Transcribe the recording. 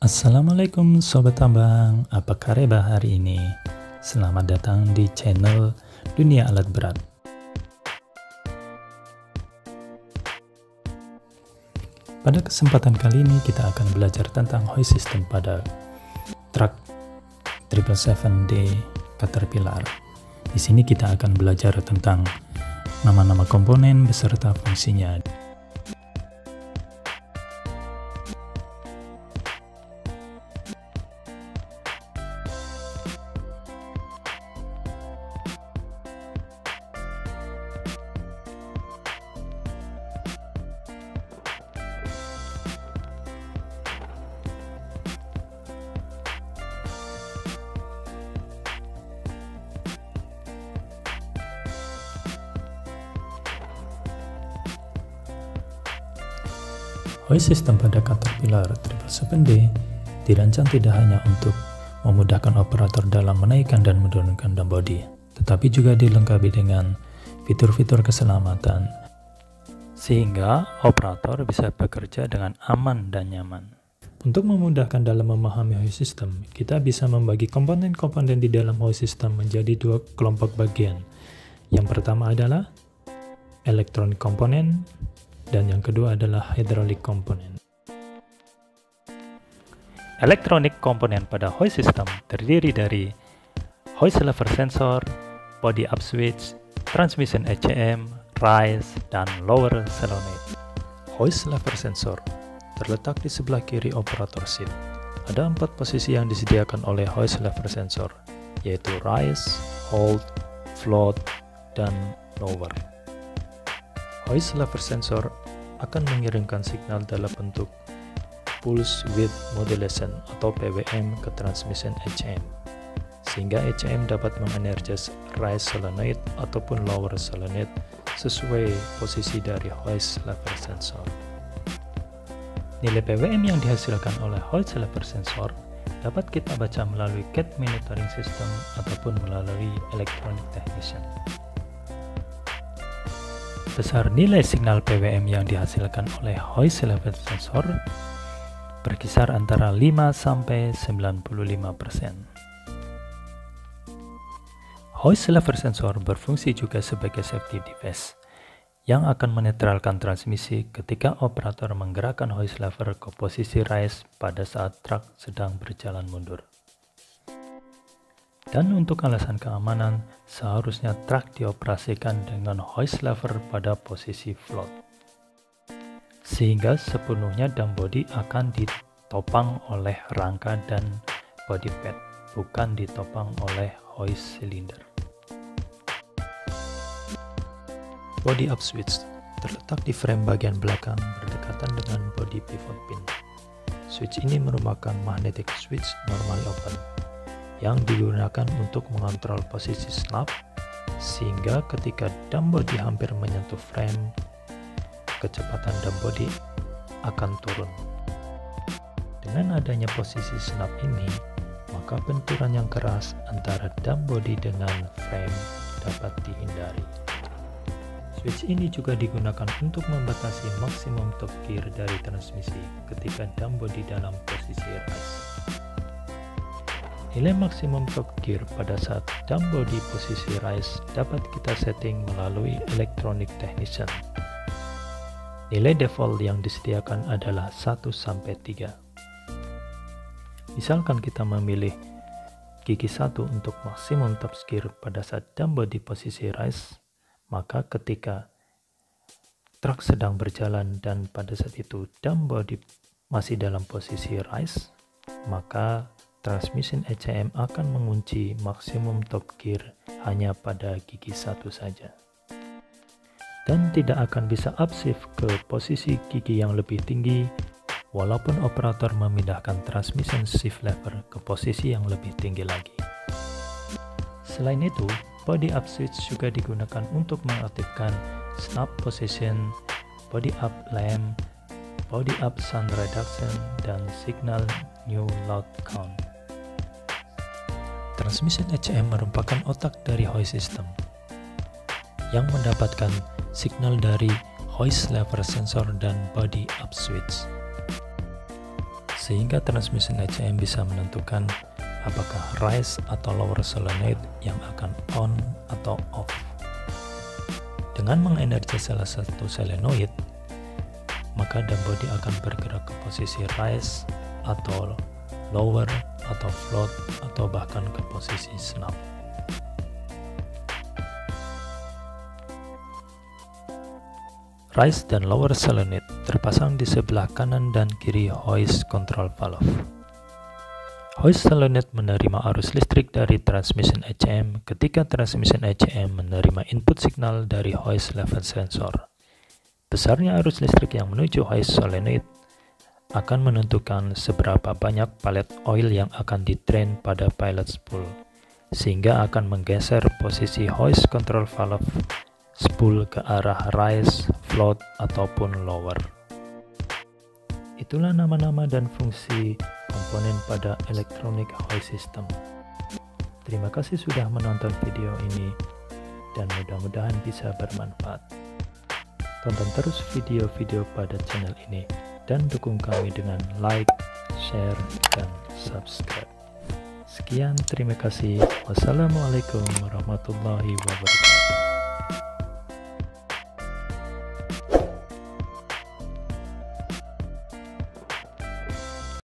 Assalamualaikum Sobat Tambang, apa kabar hari ini? Selamat datang di channel Dunia Alat Berat. Pada kesempatan kali ini kita akan belajar tentang hoist system pada truk 777D Caterpillar. Di sini kita akan belajar tentang nama-nama komponen beserta fungsinya. Hoist system pada Caterpillar 777D dirancang tidak hanya untuk memudahkan operator dalam menaikkan dan menurunkan dam body, tetapi juga dilengkapi dengan fitur-fitur keselamatan, sehingga operator bisa bekerja dengan aman dan nyaman. Untuk memudahkan dalam memahami hoist system, kita bisa membagi komponen-komponen di dalam hoist system menjadi dua kelompok bagian. Yang pertama adalah electronic component, dan yang kedua adalah hydraulic component. Electronic component pada hoist system terdiri dari hoist lever sensor, body up switch, transmission ECM, rise, dan lower solenoid. Hoist lever sensor terletak di sebelah kiri operator seat. Ada 4 posisi yang disediakan oleh hoist lever sensor, yaitu rise, hold, float, dan lower. Hoist lever sensor akan mengirimkan signal dalam bentuk pulse width modulation atau PWM ke transmission ECM, sehingga ECM dapat mengenergis rise solenoid ataupun lower solenoid sesuai posisi dari hoist lever sensor. Nilai PWM yang dihasilkan oleh hoist lever sensor dapat kita baca melalui cat monitoring system ataupun melalui electronic technician. Besar nilai signal PWM yang dihasilkan oleh hoist lever sensor berkisar antara 5–95%. Hoist lever sensor berfungsi juga sebagai safety device yang akan menetralkan transmisi ketika operator menggerakkan hoist lever ke posisi rise pada saat truk sedang berjalan mundur. Dan untuk alasan keamanan, seharusnya truk dioperasikan dengan hoist lever pada posisi float, sehingga sepenuhnya dam body akan ditopang oleh rangka dan body pad, bukan ditopang oleh hoist cylinder. Body up switch terletak di frame bagian belakang berdekatan dengan body pivot pin. Switch ini merupakan magnetic switch normally open yang digunakan untuk mengontrol posisi snap, sehingga ketika dam body hampir menyentuh frame, kecepatan dam body akan turun. Dengan adanya posisi snap ini, maka benturan yang keras antara dam body dengan frame dapat dihindari. Switch ini juga digunakan untuk membatasi maksimum top gear dari transmisi ketika dam body dalam posisi rise. Nilai maksimum top gear pada saat dam body posisi rise dapat kita setting melalui electronic technician. Nilai default yang disediakan adalah 1–3. Misalkan kita memilih gigi 1 untuk maksimum top gear pada saat dam body posisi rise, maka ketika truk sedang berjalan dan pada saat itu dam body masih dalam posisi rise, maka transmission ECM akan mengunci maksimum top gear hanya pada gigi 1 saja, dan tidak akan bisa upshift ke posisi gigi yang lebih tinggi walaupun operator memindahkan transmission shift lever ke posisi yang lebih tinggi lagi. Selain itu, body up switch juga digunakan untuk mengaktifkan snap position, body up lamp, body up sound reduction, dan signal new loud count. Transmission ECM merupakan otak dari hoist system yang mendapatkan signal dari hoist lever sensor dan body up switch, sehingga transmission ECM bisa menentukan apakah rise atau lower solenoid yang akan on atau off. Dengan mengenergi salah satu solenoid, maka dam body akan bergerak ke posisi rise atau lower atau float atau bahkan ke posisi snap. Rise dan lower solenoid terpasang di sebelah kanan dan kiri hoist control valve. Hoist solenoid menerima arus listrik dari transmission ECM ketika transmission ECM menerima input signal dari hoist lever sensor. Besarnya arus listrik yang menuju hoist solenoid akan menentukan seberapa banyak palet oil yang akan di-drain pada pilot spool, sehingga akan menggeser posisi hoist control valve spool ke arah rise, float, ataupun lower. Itulah nama-nama dan fungsi komponen pada electronic hoist system. Terima kasih sudah menonton video ini dan mudah-mudahan bisa bermanfaat. Tonton terus video-video pada channel ini dan dukung kami dengan like, share, dan subscribe. Sekian, terima kasih. Wassalamualaikum warahmatullahi wabarakatuh.